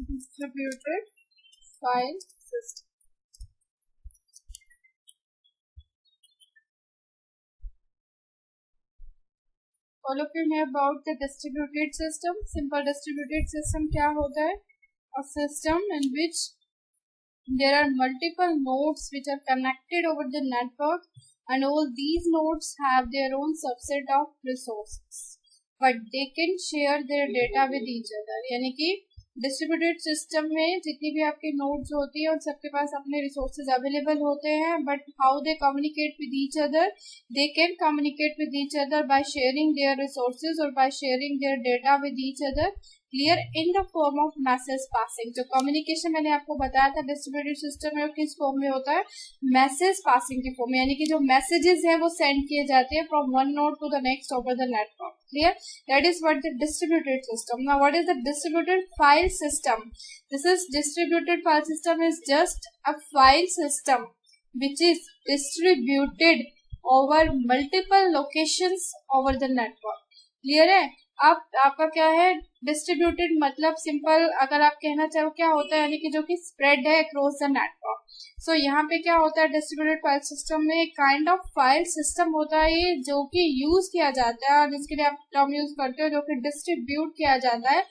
distributed file system. All of you know about the distributed system. Simple distributed system क्या होता है? A system in which there are multiple nodes which are connected over the network, and all these nodes have their own subset of resources, but they can share their data with each other. यानी कि distributed system में जितनी भी आपके nodes होती है उन सबके पास अपने रिसोर्सेज अवेलेबल होते हैं, but how they communicate with each other, they can communicate with each other by sharing their resources और by sharing their data with each other, clear, in the form of message passing. जो communication मैंने आपको बताया था distributed system में किस form में होता है, मैसेज पासिंग के फॉर्म में, यानी कि जो मैसेजेस हैं वो सेंड किए जाते हैं from one node to the next over the network. Clear? That is what the distributed system. Now, what is the distributed file system? This is distributed file system is just a file system which is distributed over multiple locations over the network. Clear है? अब आपका क्या है distributed मतलब simple अगर आप कहना चाहो क्या होता है, यानी कि जो कि स्प्रेड है अक्रॉस द नेटवर्क. सो यहाँ पे क्या होता है डिस्ट्रीब्यूटेड फाइल सिस्टम में काइंड ऑफ फाइल सिस्टम होता है ये जो कि यूज किया जाता है और जिसके लिए आप टर्म यूज करते हो जो कि डिस्ट्रीब्यूट किया जाता है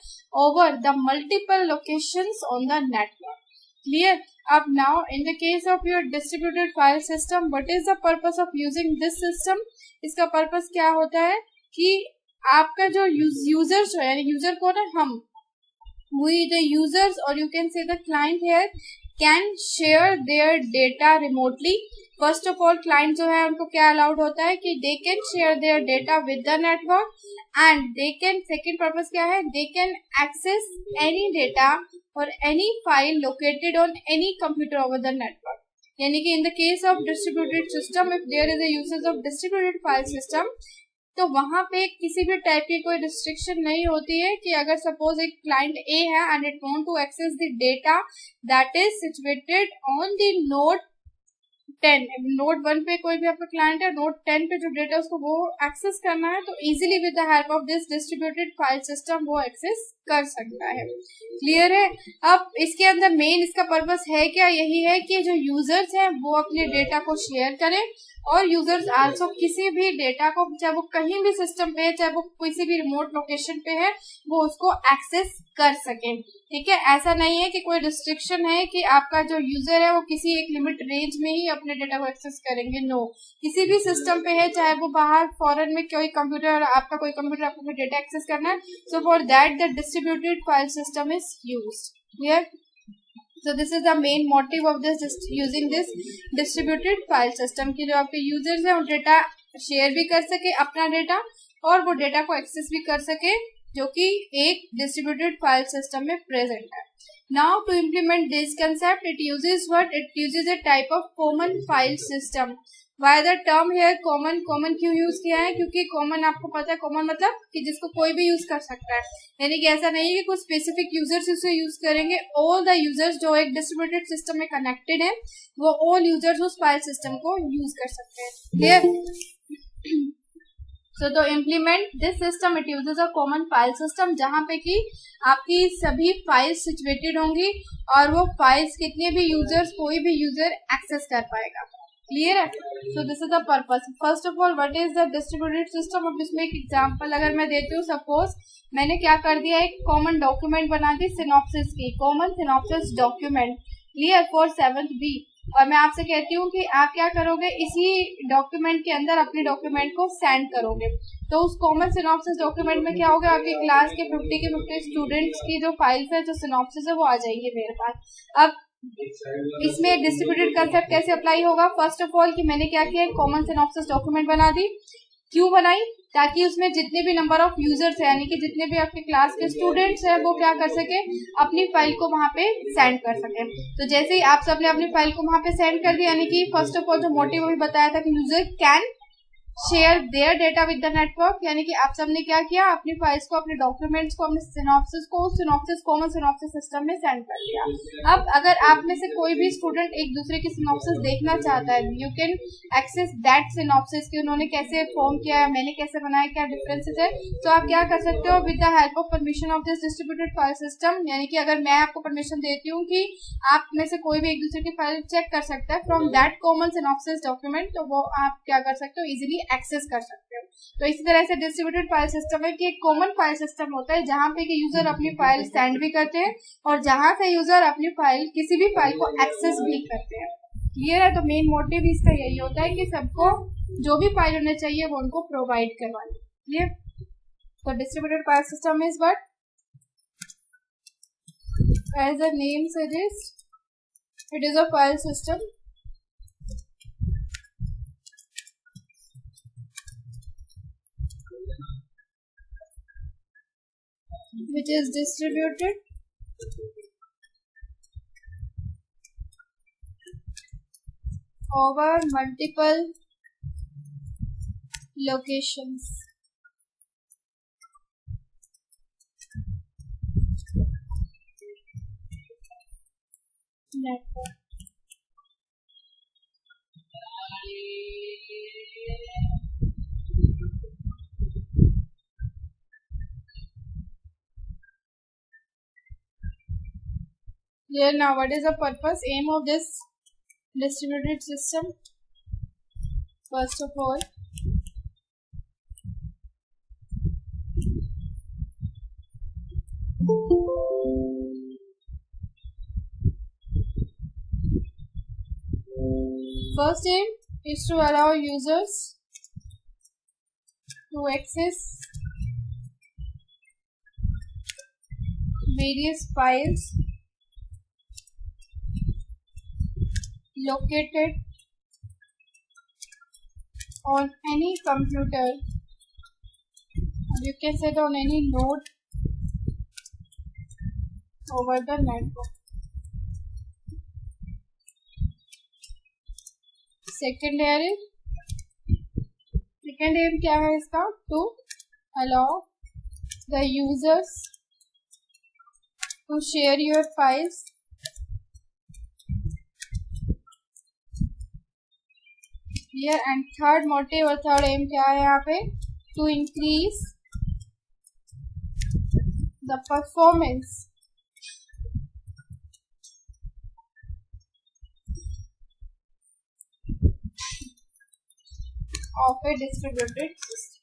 over the multiple locations on the network. Clear? अब now in the case of your distributed file system what is the purpose of using this system? इसका पर्पस क्या होता है कि आपका जो यूजर्स हो यानी यूजर को ना हम वी द यूजर्स और you can say the client here can share their data remotely. First of all client जो है उनको क्या अलाउड होता है कि they can share their data with the network and they can, second purpose क्या है, they can access any data और any file located on any computer over the network. यानी कि in the case of distributed system if there is a usage of distributed file system तो वहां पे किसी भी टाइप की कोई रिस्ट्रिक्शन नहीं होती है कि अगर सपोज एक क्लाइंट ए है and it want to access the data that is situated on the node 10. Node 1 पे कोई भी आपका क्लाइंट है, नोड 10 पे जो डेटा उसको वो एक्सेस करना है तो easily with the help of this distributed file system वो एक्सेस कर सकता है. क्लियर है? अब इसके अंदर मेन इसका पर्पस है क्या, यही है कि जो यूजर्स हैं वो अपने डेटा को शेयर करें और यूजर्स आल्सो किसी भी डेटा को चाहे वो कहीं भी सिस्टम पे है चाहे वो किसी भी रिमोट लोकेशन पे है वो उसको एक्सेस कर सकें. ठीक है? ऐसा नहीं है कि कोई रिस्ट्रिक्शन है कि आपका जो यूजर है वो किसी एक लिमिट रेंज में ही अपने डेटा को एक्सेस करेंगे. नो, किसी भी सिस्टम पे है चाहे वो बाहर फॉरेन में कोई कंप्यूटर आपका कोई कंप्यूटर आपको कोई डेटा एक्सेस करना है, so for that the distributed file system is used. Clear? So this is the main motive of this using this distributed file system कि जो आपके यूजर्स हैं वो डेटा शेयर भी कर सके अपना डेटा और वो डेटा को एक्सेस भी कर सके जो कि एक डिस्ट्रीब्यूटेड फाइल सिस्टम में प्रेजेंट है. Now to implement this concept it uses what? It uses a type of common file system. Why the term here common? Common क्यों यूज किया है? क्योंकि common आपको पता है common मतलब कि जिसको कोई भी यूज कर सकता है, यानी कि ऐसा नहीं है कि कुछ स्पेसिफिक यूजर्स उसे यूज करेंगे. ऑल द यूजर्स जो एक डिस्ट्रीब्यूटेड सिस्टम में कनेक्टेड है वो ऑल यूजर्स उस फाइल सिस्टम को यूज कर सकते हैं. Clear? So to implement this system it uses a common file system जहाँ पे कि आपकी सभी फाइल्स सिचुएटेड होंगी और वो फाइल्स कितने भी यूजर्स कोई भी यूजर एक्सेस कर पाएगा. क्लियर है? So this is the purpose. First of all what is the distributed system. अब इसमें एक एग्जांपल अगर मैं देती हूँ, सपोज मैंने क्या कर दिया, एक कॉमन डॉक्यूमेंट बना दी सिनॉप्सिस की, common synopsis document. Clear? For 7th B. और मैं आपसे कहती हूँ कि आप क्या करोगे, इसी डॉक्यूमेंट के अंदर अपने डॉक्यूमेंट को सेंड करोगे तो उस कॉमन सिनॉप्सिस डॉक्यूमेंट में क्या होगा, आपकी क्लास के 50 स्टूडेंट्स की जो फाइल्स है जो सिनॉप्सिस है वो आ जाएंगी मेरे पास. अब इसमें डिस्ट्रीब्यूटेड कंसेप्ट कैसे अप्लाई होगा? फर्स्ट ऑफ ऑल कि मैंने क्या किया, कॉमन सिनॉप्सिस डॉक्यूमेंट बना दी. क्यों बनाई? ताकि उसमें जितने भी नंबर ऑफ यूजर्स है यानी कि जितने भी आपके क्लास के स्टूडेंट्स हैं वो क्या कर सके, अपनी फाइल को वहां पे सेंड कर सके. तो जैसे ही आप सबने अपनी फाइल को वहां पे सेंड कर दिया, यानी कि फर्स्ट ऑफ ऑल जो मोटिव अभी बताया था कि user can share their data with the network, यानी कि आप सबने क्या किया, अपनी फाइल्स को, अपने डॉक्यूमेंट्स को, अपने सिनॉप्सिस को सिनॉप्सिस कॉमन सिनॉप्सिस सिस्टम में सेंड कर दिया। अब अगर आप में से कोई भी स्टूडेंट एक दूसरे की सिनॉप्सिस देखना चाहता है, you can access that synopsis कि उन्होंने कैसे फॉर्म किया है, मैंने कैसे बनाया, क्या डिफरेंसेस है। तो आप क्या कर सकते हो, with the help of permission of this distributed file system, यानी कि अगर मैं आपको परमिशन देती हूँ कि आप में से कोई भी एक दूसरे की फाइल चेक कर सकता है from that common synopsis document, तो वो आप क्या कर सकते हो, इजीली एक्सेस कर सकते हो। तो इसी तरह से डिस्ट्रीब्यूटेड फाइल सिस्टम है कि एक कॉमन फाइल सिस्टम होता है जहां पे कि यूजर अपनी फाइल सेंड भी करते हैं और जहां से यूजर अपनी फाइल, किसी भी फाइल को एक्सेस भी करते हैं। क्लियर है? तो मेन मोटिव इसका यही होता है कि सबको जो भी फाइल उन्हें चाहिए वो उनको प्रोवाइड करवानी। क्लियर? तो distributed file system is what, as the name suggests, it is a file system which is distributed over multiple locations. Network. Here now, what is the purpose, aim of this distributed system? First of all, first aim is to allow users to access various files located on any computer, you can say on any node over the network. Second aim क्या है इसका, to allow the users to share your files here, and third motive और third aim क्या है यहाँ पे, to increase the performance of a distributed system.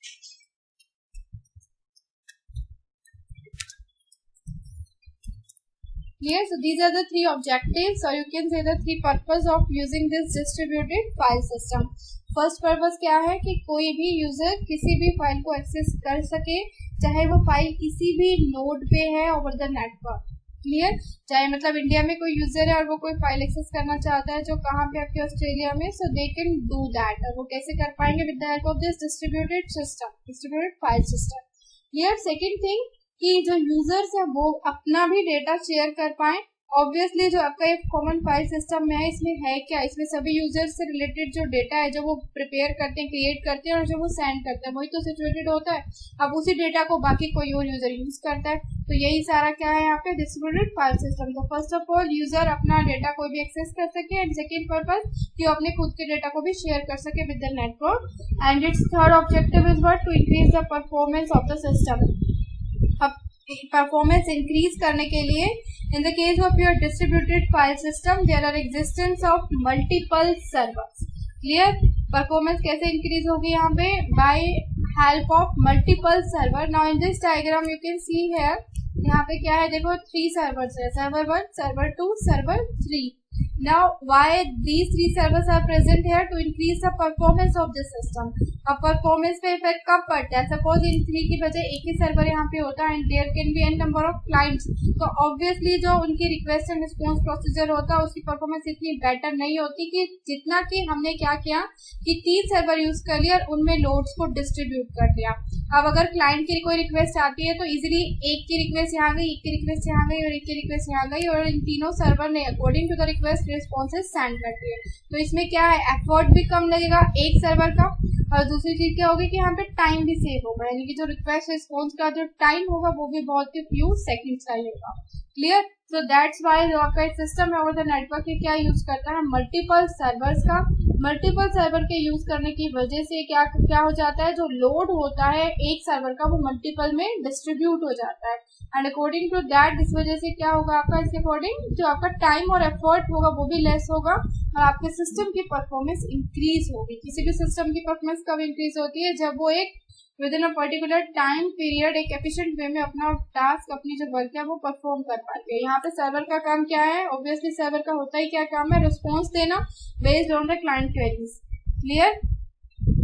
Clear? So these are the three objectives, or you can say the three purpose of using this distributed file system. First purpose क्या है कि कोई भी user किसी भी file को access कर सके, चाहे वो फाइल किसी भी नोड पे है ओवर द नेटवर्क। क्लियर? चाहे मतलब इंडिया में कोई यूजर है और वो कोई फाइल एक्सेस करना चाहता है जो कहाँ पे आपके ऑस्ट्रेलिया में, सो दे कैन डू दैट। और वो कैसे कर पाएंगे, with the help of this distributed system, distributed file system. Clear? Second thing कि जो यूजर्स है वो अपना भी डेटा शेयर कर पाए। ऑब्वियसली जो आपका एक कॉमन फाइल सिस्टम में है, इसमें है क्या, इसमें सभी यूजर्स से रिलेटेड जो डेटा है जो वो प्रिपेयर करते हैं, क्रिएट करते हैं और जो वो सेंड करते हैं, वही तो सिचुएटेड होता है। अब उसी डेटा को बाकी कोई और यूजर यूज करता है, तो यही सारा क्या है यहाँ पे, डिस्ट्रीब्यूटेड फाइल सिस्टम। तो फर्स्ट ऑफ ऑल यूजर अपना डेटा कोई भी एक्सेस कर सके, एंड सेकेंड पर्पज कि वो अपने खुद के डेटा को भी शेयर कर सके with the network, and its third objective is what, to increase the performance of the system. अब परफॉर्मेंस इंक्रीज करने के लिए, in the case of your distributed file system there are existence of multiple servers. Clear? Performance कैसे increase होगी यहाँ पे, by help of multiple server. Now in this diagram you can see here, यहाँ पे क्या है, देखो 3 servers है, server 1, server 2, server 3. Now why these 3 servers are present here, to increase the performance of the system. अब performance पे effect कब पड़ता है, सपोज इन 3 की बजाय एक ही सर्वर यहाँ पे होता है, and there can be N number of clients, तो ऑब्वियसली जो उनकी रिक्वेस्ट एंड रिस्पॉन्स प्रोसीजर होता है उसकी परफॉर्मेंस इतनी बेटर नहीं होती कि जितना कि हमने क्या किया कि 3 सर्वर यूज कर लिया और उनमें लोड्स को डिस्ट्रीब्यूट कर दिया। अब अगर क्लाइंट की कोई रिक्वेस्ट आती है तो इजीली एक की रिक्वेस्ट यहाँ गई, एक की रिक्वेस्ट यहाँ गई और एक की रिक्वेस्ट यहाँ गई, और इन तीनों सर्वर ने according to the request responses send करती है। तो इसमें क्या है, एफर्ट भी कम लगेगा एक सर्वर का, और दूसरी चीज क्या होगी कि यहाँ पे टाइम भी सेव होगा, यानी कि जो रिक्वेस्ट रिस्पॉन्स का जो टाइम होगा वो भी बहुत ही फ्यू सेकंड्स का ही होगा। क्लियर? सो दैट्स व्हाई जो आपका सिस्टम है ओवर द नेटवर्क क्या यूज करता है, मल्टीपल सर्वर्स का। मल्टीपल सर्वर के यूज करने की वजह से क्या क्या हो जाता है, जो लोड होता है एक सर्वर का वो मल्टीपल में डिस्ट्रीब्यूट हो जाता है। एंड अकॉर्डिंग टू दैट इस वजह से क्या होगा आपका, इसके अकॉर्डिंग जो आपका टाइम और एफर्ट होगा वो भी लेस होगा और आपके सिस्टम की परफॉर्मेंस इंक्रीज होगी। किसी भी सिस्टम की परफॉर्मेंस कब इंक्रीज होती है, जब वो एक with in a particular time period एक एफिशिएंट वे में अपना टास्क, अपनी जो वर्क है वो परफॉर्म कर पाते हैं। यहाँ पे सर्वर का काम क्या है, ऑब्वियसली सर्वर का होता ही क्या काम है, रिस्पॉन्स देना based on the client queries. Clear?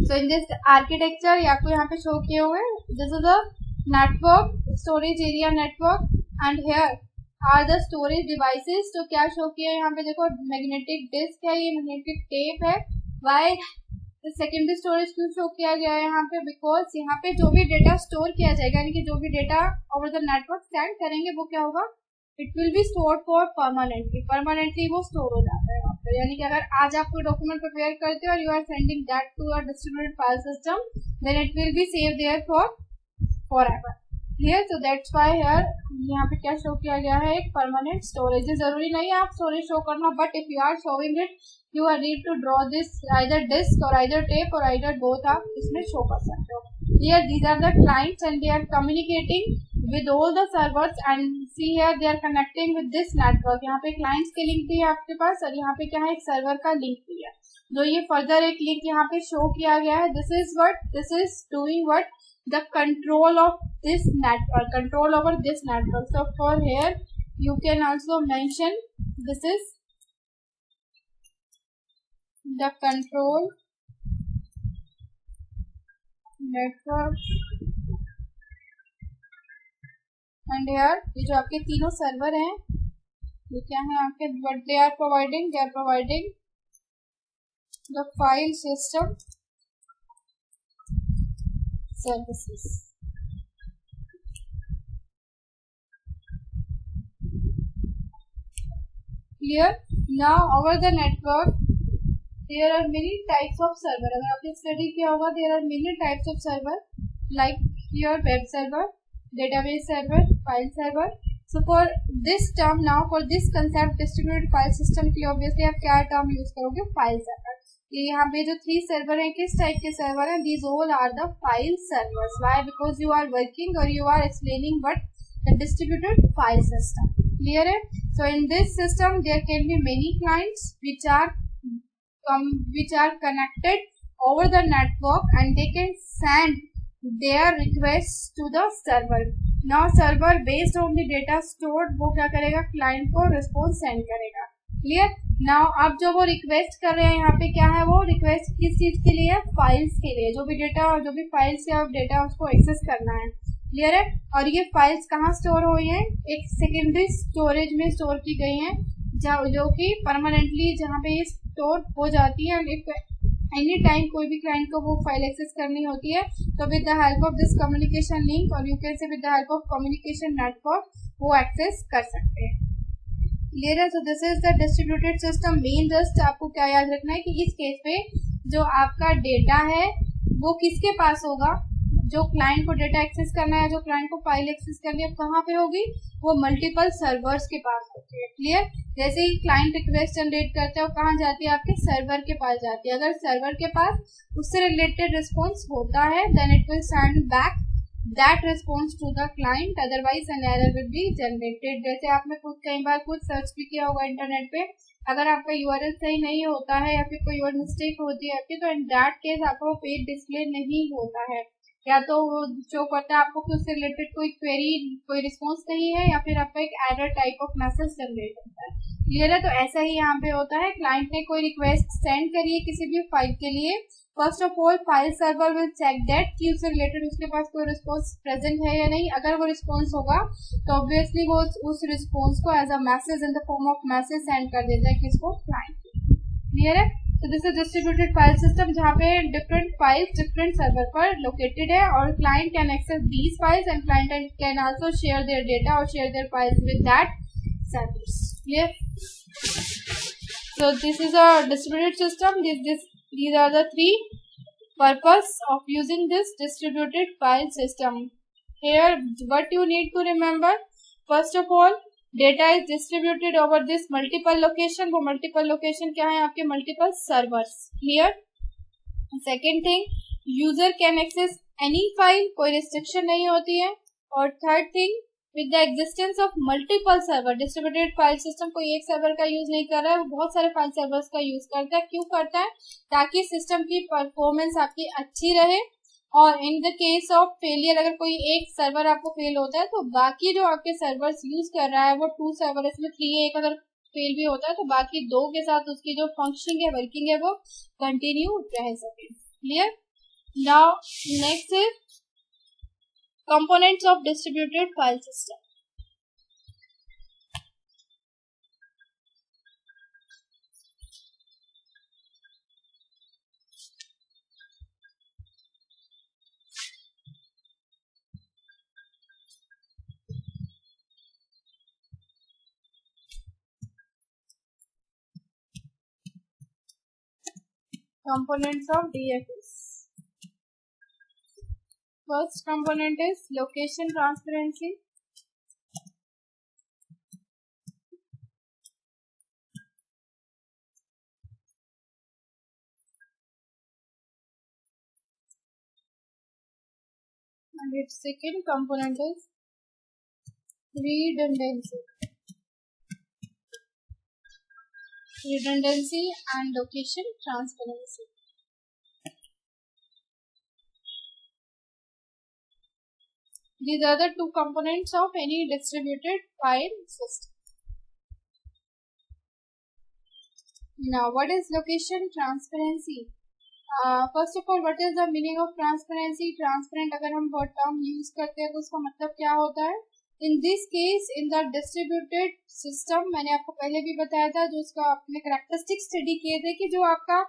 So in this architecture आपको यहाँ पे शो किए हुए, this is the network storage area network and here are the storage devices. तो क्या शो किया है यहाँ पे, देखो मैग्नेटिक डिस्क है, ये मैग्नेटिक टेप है। वाई सेकेंडरी स्टोरेज क्यों शो किया गया है यहाँ पे, बिकॉज यहाँ पे जो भी डेटा स्टोर किया जाएगा, यानी कि जो भी data over the network send करेंगे वो क्या होगा, it will be stored for permanently वो स्टोर हो जाता है वहाँ पर। यानी कि अगर आज आप कोई डॉक्यूमेंट प्रिपेयर करते हो और you are sending that to a distributed file system, then it will be save there for ever. Clear? So that's why here यहाँ पे क्या शो किया गया है, एक परमानेंट स्टोरेज। जरूरी नहीं है आप स्टोरेज शो करना, but if you are showing it you are need to draw this either disk or either tape or either both, आप इसमें शो कर सकते हो। Here these are the clients and they are communicating with all the servers and see here they are connecting with this network। यहाँ पे clients के link भी है आपके पास और यहाँ पे क्या है, एक सर्वर का लिंक भी है। जो ये फर्दर एक लिंक यहाँ पे शो किया गया है, this is doing what the control of this network, control over this network। So for here you can also mention this is the control network and here ये जो आपके तीनों सर्वर हैं ये क्या है आपके, what they are providing the file system services। Clear? Now over the network there are many types of server। अगर आपने स्टडी किया होगा, there are many types of server like your web server, database server, file server। So for this term now, for this concept distributed file system के लिए obviously आप क्या term use करोगे, file server। ये यहाँ पे जो 3 सर्वर हैं किस टाइप के सर्वर हैं, these all are the file servers। Why? Because you are working or you are explaining what the distributed file system। Clear है? So in this system there can be many clients which are connected over the network and they can send their requests to the server। Now server based on the data stored वो क्या करेगा, client को response send करेगा। Clear? Now अब जो वो request कर रहे हैं यहाँ पे क्या है, वो request किस चीज के लिए है, files के लिए। जो भी डेटा और जो भी files से आप डेटा उसको एक्सेस करना है। क्लियर है? और ये फाइल्स कहाँ स्टोर हुई हैं, एक सेकेंडरी स्टोरेज में स्टोर की गई हैं जो कि परमानेंटली जहाँ पे ये स्टोर हो जाती है। एनी टाइम कोई भी क्लाइंट को वो फाइल एक्सेस करनी होती है तो with the help of this communication link और you can say with the help of communication network वो एक्सेस कर सकते हैं। क्लियर है? So this is the distributed system. Main just आपको क्या याद रखना है कि इस केस पे जो आपका डेटा है वो किसके पास होगा, जो क्लाइंट को डेटा एक्सेस करना है, जो क्लाइंट को फाइल एक्सेस करनी है, कहाँ पे होगी, वो मल्टीपल सर्वर्स के पास होती है। क्लियर? जैसे ही क्लाइंट रिक्वेस्ट जनरेट करता है वो कहाँ जाती है, आपके सर्वर के पास जाती है। अगर सर्वर के पास उससे रिलेटेड रिस्पॉन्स होता है then it will send back that response to the client, otherwise an error will be generated. जैसे आपने खुद कई बार कुछ सर्च भी किया होगा इंटरनेट पे, अगर आपका यूआरएल सही नहीं होता है या फिर कोई और मिस्टेक होती है आपकी, तो इन दैट केस आपको पेज डिस्प्ले नहीं होता है, या तो वो शो करता है आपको कि उससे रिलेटेड कोई क्वेरी, कोई रिस्पॉन्स नहीं है, या फिर आपका एक error type of message generate होता है। क्लियर है? तो ऐसा ही यहाँ पे होता है, क्लाइंट ने कोई रिक्वेस्ट सेंड करी है किसी भी फाइल के लिए, first of all file server will check that कि उससे रिलेटेड उसके पास कोई रिस्पॉन्स प्रेजेंट है या नहीं। अगर वो रिस्पॉन्स होगा तो ऑब्वियसली वो उस रिस्पॉन्स को as a message in the form of message send कर देता है किसको, क्लाइंट को। क्लियर है? तो this is distributed file system जहाँ पे डिफरेंट फाइल्स डिफरेंट सर्वर पर लोकेटेड है और client can access these files and client can also share their data और share their files with that service. Clear? So this is a distributed system. These are the 3 Purpose of using this distributed file system. Here, what you need to remember, first of all, data is distributed over this multiple location. वो multiple location क्या है आपके multiple servers. Clear? Second thing, user can access any file, कोई restriction नहीं होती है. और third thing, with the existence of multiple server, distributed file system कोई एक सर्वर का यूज नहीं कर रहा है, वो बहुत सारे फाइल सर्वर्स का यूज करता है. क्यों करता है? ताकि सिस्टम की परफॉर्मेंस आपकी अच्छी रहे. और इन द केस ऑफ फेलियर, अगर कोई एक सर्वर आपको फेल होता है तो बाकी जो आपके सर्वर्स यूज कर रहा है वो 2 सर्वर, इसमें 3 एक अगर फेल भी होता है तो बाकी 2 के साथ उसकी जो फंक्शनिंग है, वर्किंग है, वो कंटिन्यू रह सके. Clear? Now next is components of distributed file system. Components of DFS. First component is location transparency. And its second component is redundancy. Redundancy and location transparency. These are the 2 components of any distributed file system. Now, what is location transparency? First of all, what is the meaning of transparency? Transparent अगर हम word term use करते हैं तो उसका मतलब क्या होता है? In this case, in the distributed system, मैंने आपको पहले भी बताया था, जो उसका अपने characteristic study किए थे कि जो आपका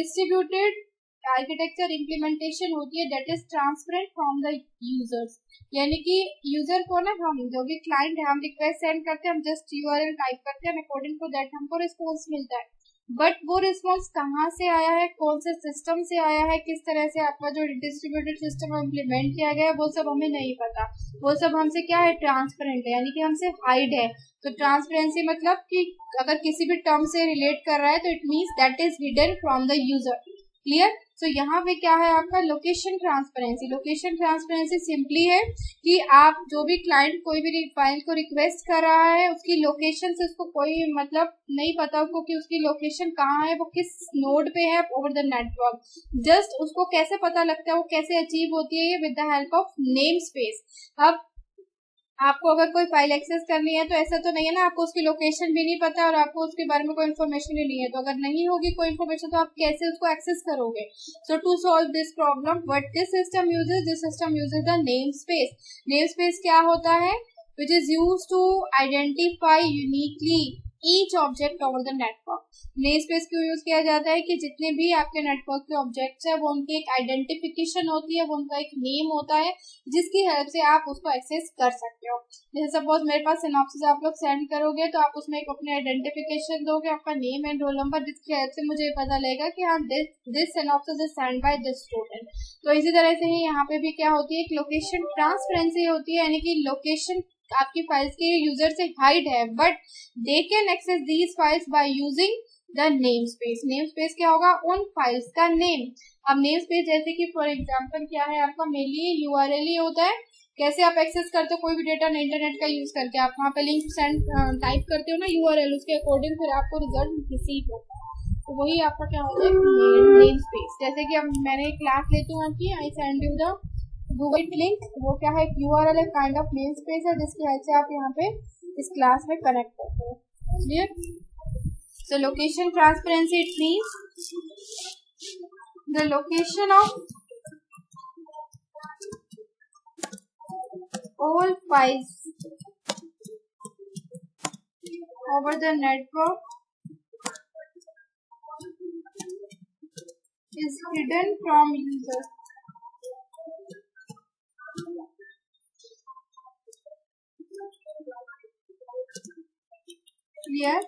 distributed आर्किटेक्चर इम्प्लीमेंटेशन होती है that is transparent from the users. यानी कि यूजर को ना, हम जो भी क्लाइंट है, हम रिक्वेस्ट सेंड करते हैं, हम जस्ट यूआरएल टाइप करते हैं, अकॉर्डिंग टू दैट हमको रिस्पॉन्स मिलता है. बट वो रिस्पॉन्स कहाँ से आया है, कौन से सिस्टम से आया है, किस तरह से आपका जो डिस्ट्रीब्यूटेड सिस्टम इम्प्लीमेंट किया गया है, वो सब हमें नहीं पता. वो सब हमसे क्या है, ट्रांसपेरेंट है, यानी कि हमसे हाइड है. तो ट्रांसपेरेंसी मतलब कि अगर किसी भी टर्म से रिलेट कर रहा है तो it means that is hidden from the user. Clear? तो यहाँ पे क्या है आपका location transparency. Location transparency simply है कि आप जो भी क्लाइंट कोई भी फाइल को रिक्वेस्ट कर रहा है, उसकी लोकेशन से उसको कोई मतलब नहीं पता उसको कि उसकी लोकेशन कहाँ है, वो किस नोड पे है ओवर द नेटवर्क. जस्ट उसको कैसे पता लगता है, वो कैसे अचीव होती है, ये with the help of name space. अब आपको अगर कोई फाइल एक्सेस करनी है तो ऐसा तो नहीं है ना, आपको उसकी लोकेशन भी नहीं पता और आपको उसके बारे में कोई इन्फॉर्मेशन ही नहीं है. तो अगर नहीं होगी कोई इन्फॉर्मेशन तो आप कैसे उसको एक्सेस करोगे? So to solve this problem what this system uses the name space. Name space क्या होता है? Which is used to identify uniquely each object over the network. Namespace क्यों यूज किया जाता है कि जितने भी आपके नेटवर्क के ऑब्जेक्ट्स है वो उनकी एक आइडेंटिफिकेशन होती है, वो उनका एक नेम होता है जिसकी हेल्प से आप उसको एक्सेस कर सकते हो. जैसे सपोज मेरे पास सिनॉप्सिस आप लोग सेंड करोगे तो आप उसमें एक अपने आइडेंटिफिकेशन दोगे, आपका नेम एंड रोल नंबर, जिसकी हेल्प से मुझे पता लगेगा कि हाँ this synopsis is send by this student. तो इसी तरह से ही यहाँ पे भी क्या होती है, एक लोकेशन ट्रांसपेरेंसी होती है, यानी कि लोकेशन आपकी फाइल्स के यूजर से हाइड है but they can access these files by using the name space. Name space क्या होगा? उन फाइल्स का नेम. अब नेम स्पेस जैसे कि फॉर एग्जांपल क्या है आपका, मेनली यूआरएल ही होता है. कैसे आप एक्सेस करते हो कोई भी डेटा इंटरनेट का यूज करके? आप वहाँ पे लिंक सेंड टाइप करते हो ना यूआरएल, उसके अकॉर्डिंग फिर आपको रिजल्ट रिसीव होता है. तो वही आपका क्या होता है, नेम स्पेस. जैसे कि अब मैंने एक क्लास लेती हूँ आपकी, I send you the Google link, वो क्या है, यूआरएल एक काइंड ऑफ नेम स्पेस है जिसकी हेल्प से आप यहाँ पे इस क्लास में कनेक्ट करते हो. Clear? So location transparency, it means the location of all files over the network is hidden from user. Clear?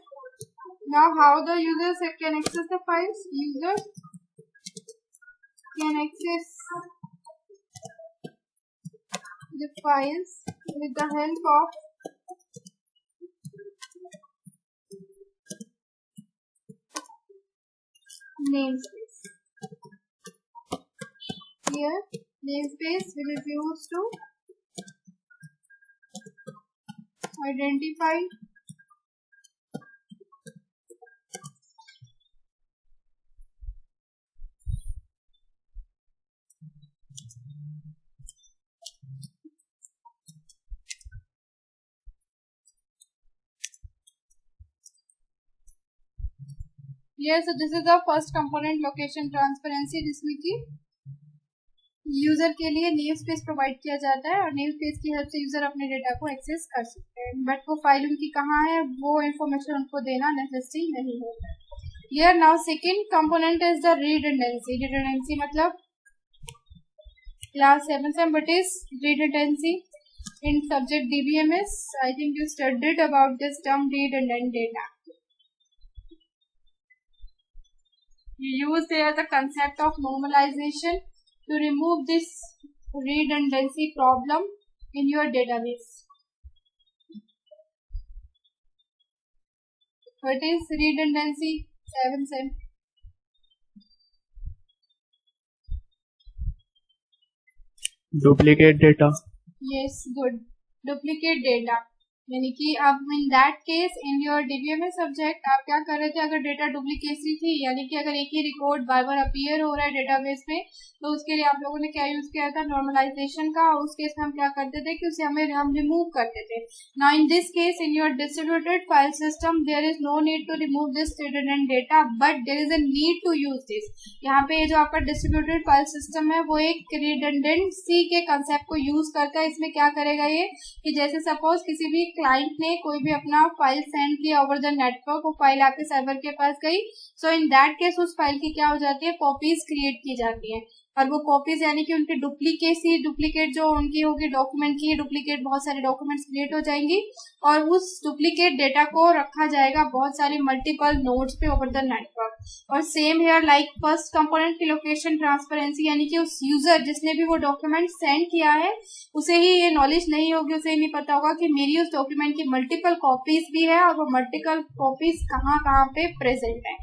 Now how the users can access the files? Users can access the files with the help of namespace. Here, namespace will be used to identify so this is the first component location transparency, जिसमें कि user के लिए name space provide किया जाता है और name space की help से यूजर अपने डेटा को एक्सेस कर सकते हैं, बट वो फाइल उनकी कहाँ है वो इन्फॉर्मेशन उनको देना नेसेसरी नहीं होता। Here now second component is the redundancy. Redundancy मतलब क्लास 7 से but is redundancy in subject DBMS। I think you studied about this term redundant data. You use there the concept of normalization to remove this redundancy problem in your database. What is redundancy? 7. Duplicate data. Yes, good. Duplicate data. यानी कि अब in that case in your DBMS subject आप क्या कर रहे थे, अगर data duplicacy थी यानी कि अगर एक ही रिकॉर्ड बार बार अपीयर हो रहा है डेटाबेस में, तो उसके लिए आप लोगों ने क्या यूज किया था, नॉर्मलाइजेशन का। उस केस में हम क्या करते थे कि उसे हम रिमूव करते थे। Now in this case in your distributed file system there is no need to remove this redundant data, but there is a need to use this. यहाँ पे जो आपका डिस्ट्रीब्यूटेड फाइल सिस्टम है वो एक रिडंडेंसी के कंसेप्ट को use करता है। इसमें क्या करेगा ये कि जैसे सपोज किसी भी क्लाइंट ने कोई भी अपना फाइल सेंड किया ओवर द नेटवर्क, वो फाइल आपके सर्वर के पास गई, सो इन दैट केस उस फाइल की क्या हो जाती है, कॉपीज क्रिएट की जाती है। और वो कॉपीज यानी कि उनकी डुप्लीकेट जो उनकी होगी डॉक्यूमेंट की डुप्लीकेट बहुत सारे डॉक्यूमेंट्स क्रिएट हो जाएंगी और उस डुप्लीकेट डेटा को रखा जाएगा बहुत सारे मल्टीपल नोड्स पे ओवर द नेटवर्क। और same here like first component की लोकेशन ट्रांसपेरेंसी, यानी कि उस यूजर जिसने भी वो डॉक्यूमेंट सेंड किया है उसे ही ये नॉलेज नहीं होगी, उसे नहीं पता होगा कि मेरी उस डॉक्यूमेंट की मल्टीपल कॉपीज भी है और वो मल्टीपल कॉपीज कहाँ कहाँ पे प्रेजेंट है।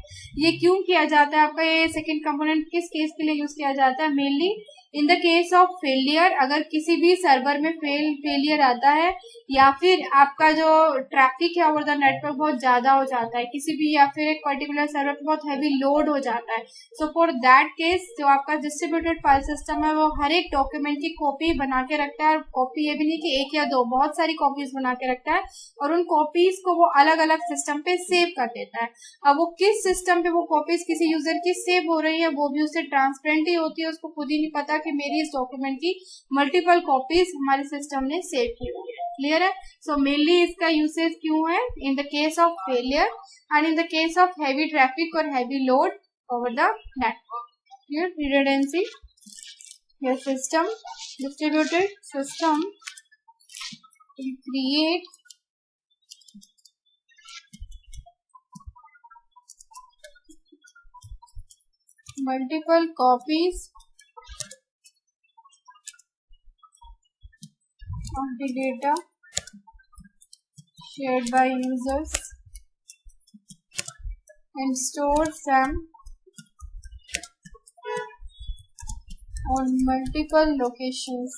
ये क्यों किया जाता है, आपका ये सेकेंड कंपोनेंट किस केस के लिए यूज किया जाता है, mainly in the case of failure. अगर किसी भी सर्वर में फेलियर आता है या फिर आपका जो ट्रैफिक है ओवर द नेटवर्क बहुत ज्यादा हो जाता है किसी भी, या फिर एक पर्टिकुलर सर्वर पे बहुत हैवी लोड हो जाता है, सो फॉर दैट केस जो आपका डिस्ट्रीब्यूटेड फाइल सिस्टम है वो हर एक डॉक्यूमेंट की कॉपी बना के रखता है। और कॉपी ये भी नहीं कि एक या दो, बहुत सारी कॉपीज बना के रखता है और उन कॉपीज को वो अलग अलग सिस्टम पे सेव कर देता है। अब वो किस सिस्टम पे वो कॉपीज किसी यूजर की सेव हो रही है वो भी उससे ट्रांसपेरेंट ही होती है, उसको खुद ही नहीं पता कि मेरी इस डॉक्यूमेंट की मल्टीपल कॉपीज हमारे सिस्टम ने सेव की हुई है। क्लियर है? सो मेनली इसका यूसेज क्यों है, in the case of failure and in the case of heavy traffic और heavy load over the network. Clear? Redundancy, your system, distributed system will create multiple copies of the data shared by users and stores them on multiple locations.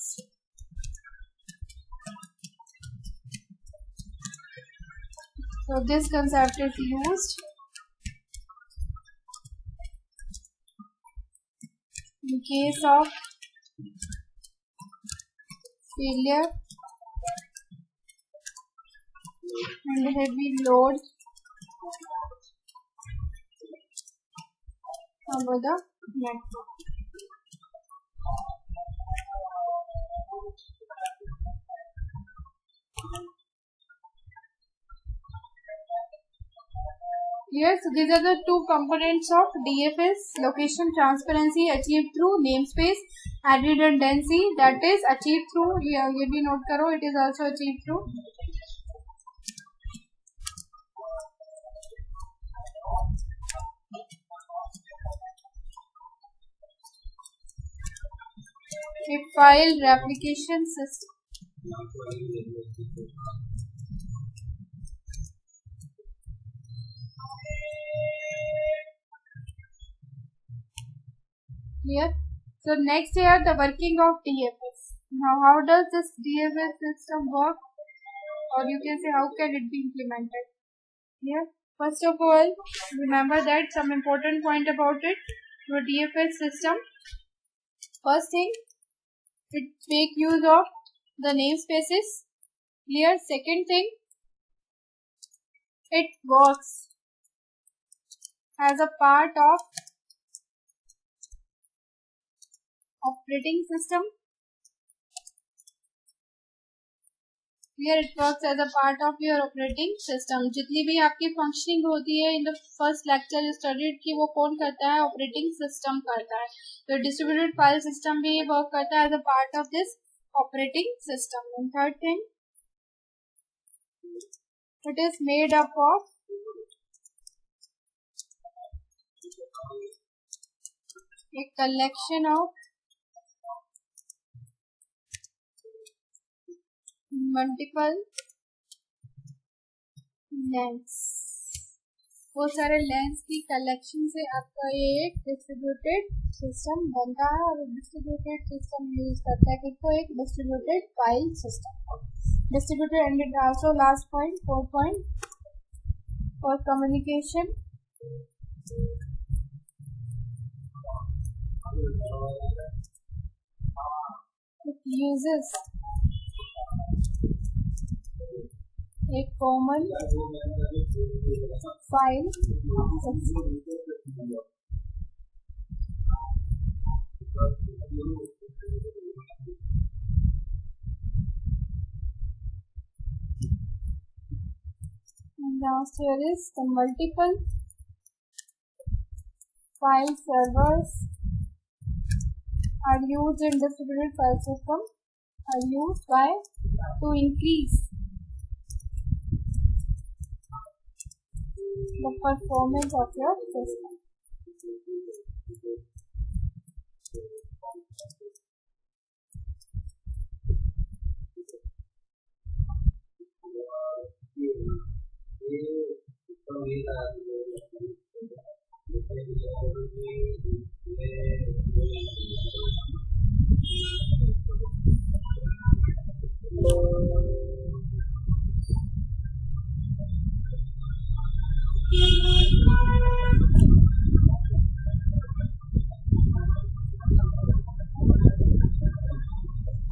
So this concept is used in case of failure and heavy load over the network. Yes, so these are the two components of DFS: location transparency achieved through namespace and redundancy that is achieved through, ये भी note करो, it is also achieved through a file replication system. Clear? So next here the working of DFS. Now how does this DFS system work, or you can say how can it be implemented? Here, first of all, remember that some important point about it. The DFS system, first thing, it make use of the namespaces. Clear? Second thing, it works as a part of operating system. Here it works as a part of your operating system. जितनी भी आपकी functioning होती है in the first lecture studied कि वो कौन करता है, operating system करता है. तो distributed file system भी work करता है as a part of this operating system. And third thing, it is made up of a collection of multiple lens. वो सारे लेंस की कलेक्शन से आपका ये एक डिस्ट्रीब्यूटेड सिस्टम बनता है, और डिस्ट्रीब्यूटेड सिस्टम यूज करता है किसको, एक distributed file system. Distributed and it also last point 4 point for communication. It uses a common file system. And last here is the multiple file servers are used in distributed file system, are used by to increase the performance of your system.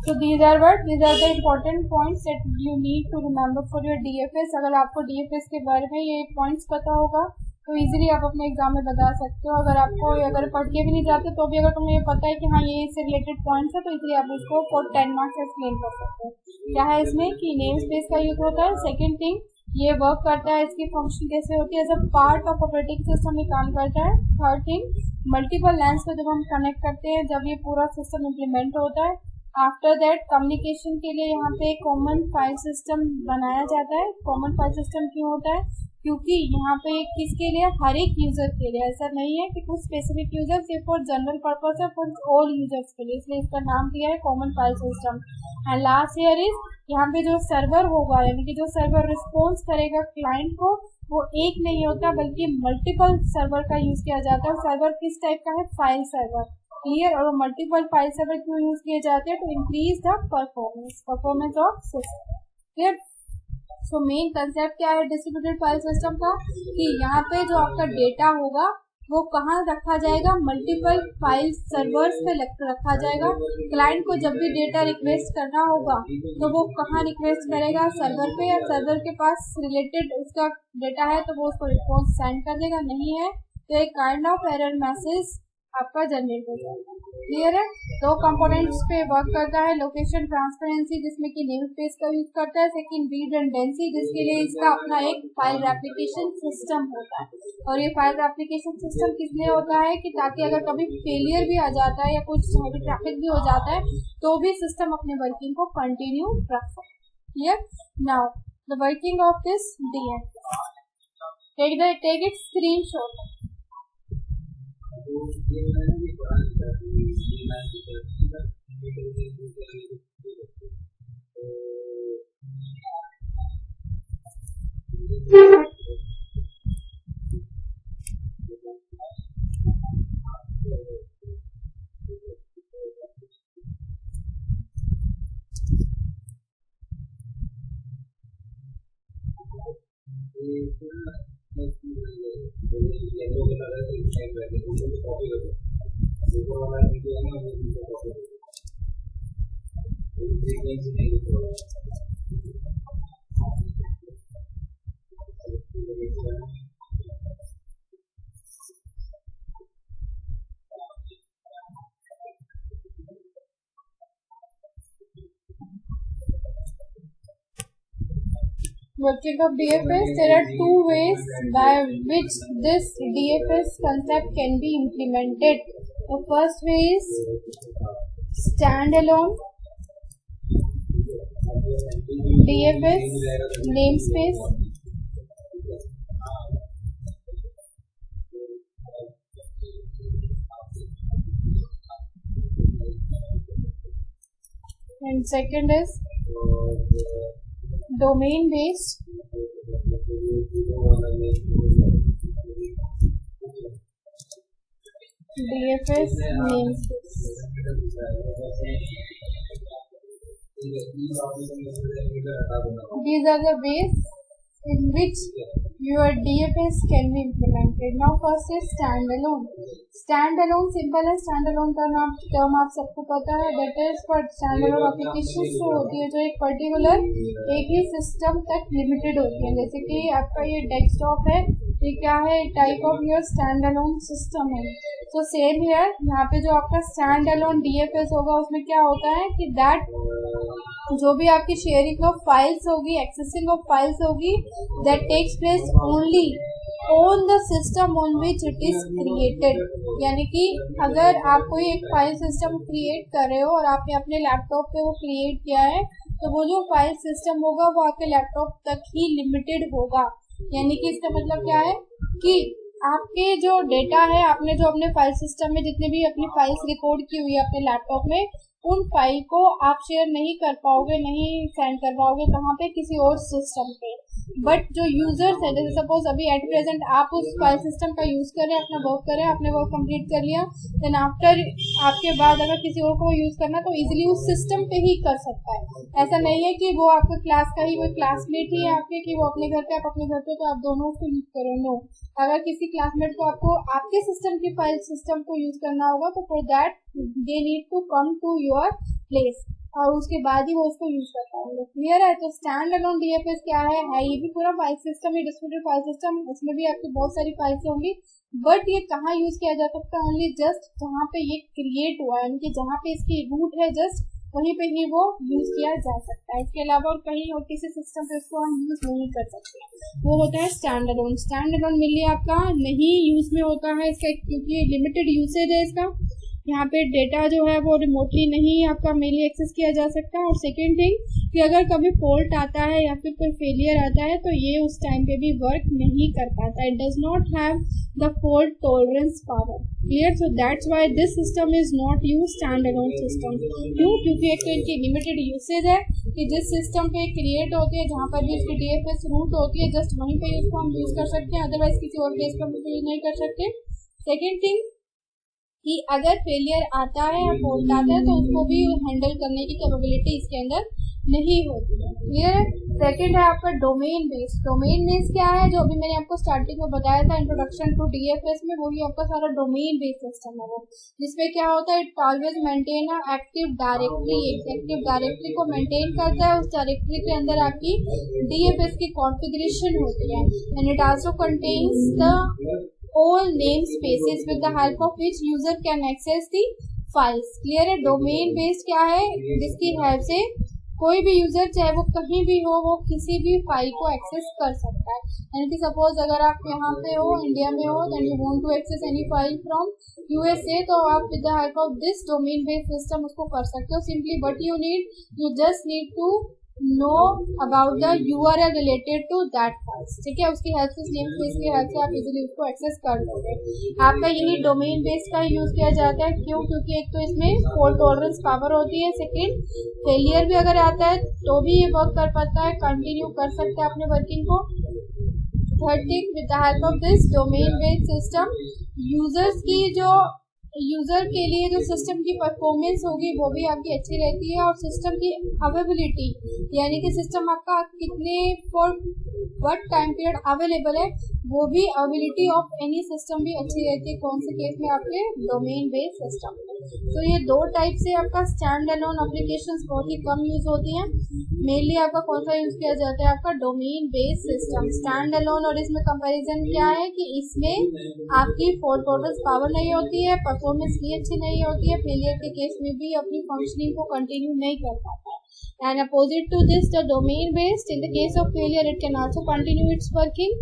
So these are the important points that you need to remember for your DFS. अगर आपको DFS के बारे में ये points पता होगा तो easily आप अपने एग्जाम में बता सकते हो. अगर पढ़ के भी नहीं जाते तो भी अगर तुम्हें ये पता है कि हाँ ये इससे रिलेटेड पॉइंट्स है तो इजीली आप इसको फॉर 10 मार्क्स एक्सप्लेन कर सकते हो. क्या है इसमें कि नेम स्पेस का यूज होता है. सेकेंड थिंग, ये वर्क करता है, इसकी फंक्शन कैसे होती है, as a part of operating system में काम करता है. थर्ड थिंग, मल्टीपल लाइन्स पे जब हम कनेक्ट करते हैं, जब ये पूरा सिस्टम इम्प्लीमेंट होता है. आफ्टर दैट कम्युनिकेशन के लिए यहाँ पे कॉमन फाइल सिस्टम बनाया जाता है. कॉमन फाइल सिस्टम क्यों होता है, क्योंकि यहाँ पे किसके लिए, हर एक यूजर के लिए. ऐसा नहीं है कि कुछ स्पेसिफिक यूजर, सिर्फ फॉर जनरल पर्पस है, फॉर ऑल यूजर्स के लिए, इसलिए इसका नाम दिया है common file system. And last year is, यहाँ पे जो सर्वर होगा यानी कि जो सर्वर रिस्पॉन्स करेगा क्लाइंट को, वो एक नहीं होता बल्कि मल्टीपल सर्वर का यूज किया जाता है. सर्वर किस टाइप का है, फाइल सर्वर. क्लियर. और मल्टीपल फाइल सर्वर क्यों यूज किए जाते हैं, to increase the performance of system. Clear. So main concept क्या है डिस्ट्रीब्यूटेड फाइल सिस्टम का, कि यहाँ पे जो आपका डेटा होगा वो कहाँ रखा जाएगा, मल्टीपल फाइल सर्वर्स पे रखा जाएगा. क्लाइंट को जब भी डेटा रिक्वेस्ट करना होगा तो वो कहाँ रिक्वेस्ट करेगा, सर्वर पे, या सर्वर के पास रिलेटेड उसका डेटा है तो वो उसको रिस्पॉन्स सेंड कर देगा. नहीं है तो एक काइंड ऑफ एरर मैसेज आपका जनरेट हो जाएगा. क्लियर है. दो कंपोनेंट्स पे वर्क करता है. लोकेशन ट्रांसपेरेंसी, जिसमें कि नेम स्पेस का यूज करता है. सेकंड, रिडंडेंसी, जिसके लिए इसका अपना एक फाइल एप्लीकेशन सिस्टम होता है. और ये फाइल एप्लीकेशन सिस्टम किस लिए होता है, कि ताकि अगर कभी फेलियर भी आ जाता है या कुछ हैवी ट्रैफिक भी हो जाता है तो भी सिस्टम अपने वर्किंग को कंटिन्यू रख सकता है. Clear. Now the working of this DFS. Take it screenshot. Working of DFS, there are two ways by which this DFS concept can be implemented. The first way is standalone DFS namespace. And second is domain based DFS namespace. These are the ways in which your DFS can be implemented. Now first is standalone. Standalone simple है, standalone का term आप सबको पता है, that is for standalone applications जो होती है जो एक पर्टिकुलर एक ही सिस्टम तक लिमिटेड होती है. जैसे कि आपका ये डेस्कटॉप है, ये क्या है, type of your stand-alone system है. तो सेम हियर, यहाँ पे जो आपका स्टैंड-अलोन DFS होगा उसमें क्या होता है कि दैट जो भी आपकी शेयरिंग ऑफ फाइल्स होगी, एक्सेसिंग ऑफ फाइल्स होगी, that takes place only on the system on which it is created. यानी कि अगर आप कोई एक फाइल सिस्टम क्रिएट कर रहे हो और आपने अपने लैपटॉप पे वो क्रिएट किया है, तो वो जो फाइल सिस्टम होगा वो आपके लैपटॉप तक ही लिमिटेड होगा. यानी कि इसका मतलब क्या है कि आपके जो डेटा है, आपने जो अपने फाइल सिस्टम में जितने भी अपनी फाइल्स रिकॉर्ड की हुई है अपने लैपटॉप में, उन फाइल को आप शेयर नहीं कर पाओगे, नहीं सेंड कर पाओगे कहाँ पे, किसी और सिस्टम पे. बट जो यूजर्स है, जैसे सपोज अभी एट प्रेजेंट आप उस फाइल सिस्टम का यूज कर रहे हैं, अपना वर्क कर रहे हैं, आपने वर्क कंप्लीट कर लिया, देन आफ्टर आपके बाद अगर किसी और को यूज करना तो इजीली उस सिस्टम पे ही कर सकता है. ऐसा नहीं है कि वो आपके क्लास का ही, वो क्लासमेट ही है आपके, कि वो अपने घर पे, आप अपने घर पे, तो आप दोनों को यूज करो. नो, अगर किसी क्लासमेट को आपको आपके सिस्टम की फाइल सिस्टम को यूज करना होगा तो for that they need to come to your place और उसके बाद ही वो उसको यूज कर पाएंगे. क्लियर है? तो स्टैंड अलोन DFS क्या है ये भी पूरा फाइल सिस्टम है, डिस्ट्रीब्यूटेड फाइल सिस्टम. उसमें भी आपकी बहुत सारी फाइल्स होंगी, बट ये कहाँ यूज किया जा सकता है, ओनली जस्ट जहाँ पे ये क्रिएट हुआ है, यानी कि जहाँ पे इसकी रूट है जस्ट वहीं पे ही वो यूज किया जा सकता है. इसके अलावा और कहीं और किसी सिस्टम पे इसको हम यूज नहीं कर सकते. वो होता है स्टैंड अलोन. स्टैंड अलोन मिलिए आपका नहीं यूज में होता है इसका, क्योंकि लिमिटेड यूसेज है इसका. यहाँ पे डेटा जो है वो रिमोटली नहीं आपका मेनली एक्सेस किया जा सकता. और सेकेंड थिंग कि अगर कभी फॉल्ट आता है या फिर कोई फेलियर आता है तो ये उस टाइम पे भी वर्क नहीं कर पाता. It does not have the fault tolerance power. Clear? So that's why this system is not use stand alone system. क्यों? क्योंकि एक तो इनकी लिमिटेड यूसेज है कि जिस सिस्टम पे क्रिएट होती है, जहाँ पर भी इसकी DFS रूट होती है, जस्ट वहीं पे इसको हम यूज कर सकते हैं, अदरवाइज किसी और प्लेस पर यूज नहीं कर सकते. सेकेंड थिंग कि अगर फेलियर आता है या फॉल्ट आता है तो उसको भी हैंडल करने की कैपेबिलिटी इसके अंदर नहीं होती है. क्लियर है? सेकेंड है आपका डोमेन बेस्ड. डोमेन बेस्ड क्या है, जो अभी मैंने आपको स्टार्टिंग में बताया था इंट्रोडक्शन टू DFS में, वही आपका सारा डोमेन बेस्ड सिस्टम है वो, जिसमें क्या होता है, it always maintain a active directory. Active directory को मेंटेन करता है. उस डायरेक्टरी के अंदर आपकी DFS की कॉन्फ़िगरेशन होती है. And it also contains the all namespaces with the help of which user can access the files. Clear है? डोमेन बेस्ड क्या है, जिसकी हेल्प से कोई भी यूजर चाहे वो कहीं भी हो वो किसी भी फाइल को एक्सेस कर सकता है. यानी कि सपोज अगर आप यहाँ पे हो, इंडिया में हो, then you want to access any file from USA, तो आप with the help of this domain based system उसको कर सकते हो. Simply but you just need to know about the URL related to that files. ठीक है? उसकी help से, नेम स्पेस की हेल्प से आप इजीली उसको एक्सेस कर लोगे. आपका यही डोमेन बेस्ड का यूज किया जाता है. क्यों? क्योंकि एक तो इसमें फॉल्ट टॉलरेंस पावर होती है. सेकेंड, फेलियर भी अगर आता है तो भी ये वर्क कर पाता है, कंटिन्यू कर सकता है अपने वर्किंग को. Third thing, with the help of this domain based system users की जो यूजर के लिए जो सिस्टम की परफॉर्मेंस होगी वो भी आपकी अच्छी रहती है, और सिस्टम की अवेलेबिलिटी यानी कि सिस्टम आपका कितने for what time period available है, वो भी अवेलेबिलिटी ऑफ एनी सिस्टम भी अच्छी रहती है। कौन से केस में? आपके डोमेन बेस्ड सिस्टम। तो ये दो टाइप से आपका स्टैंड अलोन एप्लीकेशंस बहुत ही कम यूज होती हैं। मेनली आपका कौन सा यूज किया जाता है? आपका domain based system stand alone. और इसमें कंपैरिजन क्या है कि इसमें आपकी फॉल्ट टॉलरेंस पावर नहीं होती है, परफॉर्मेंस भी अच्छी नहीं होती है, फेलियर के केस में भी अपनी फंक्शनिंग को कंटिन्यू नहीं कर पाता है। And opposite to this, the domain based, in the case of failure, it can also continue its working.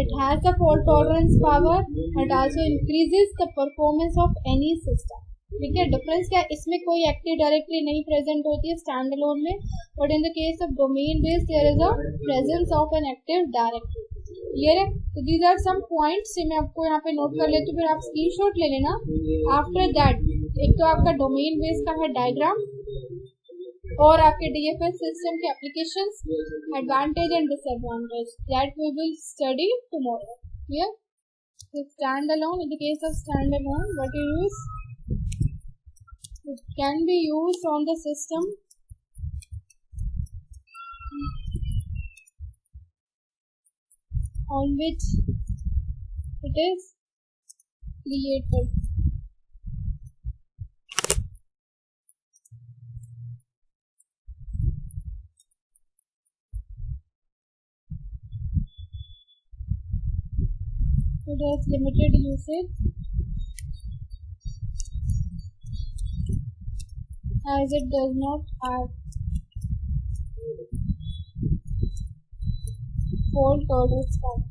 It has the fault tolerance power and also increases the performance of any system. ठीक है, difference क्या है? इसमें कोई active directory नहीं present होती है stand alone में, but in the case of domain based there is a presence of an active directory. Clear है? तो दीज आर सम पॉइंट्स, मैं आपको यहाँ पे नोट कर लेती हूँ, फिर आप स्क्रीनशॉट ले लेना। आफ्टर दैट, एक तो आपका डोमेन बेस्ड का है डायग्राम, और आपके डीएफएस सिस्टम के applications, advantage and disadvantage, that we will study tomorrow. Clear? Stand alone, in the case of stand alone, what you use, it can be used on the system on which it is created. It has limited usage as it does not have fault tolerance power.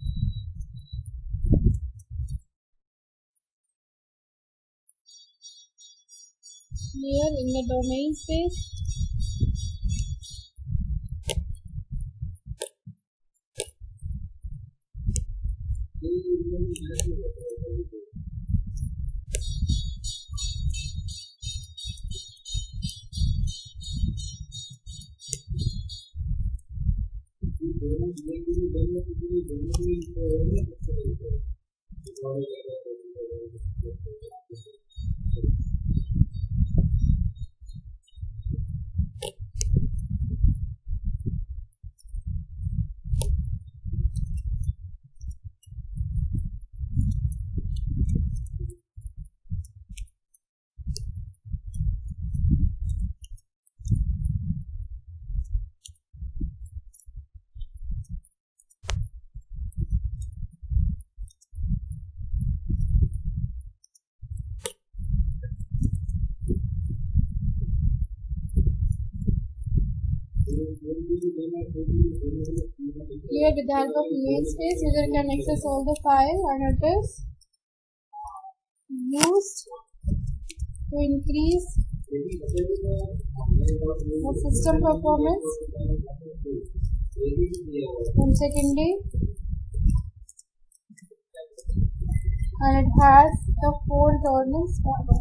Here in the domain space, here with the help of namespace, user can access all the file and it is used to increase the system performance, and secondly, and it has the fault tolerance power.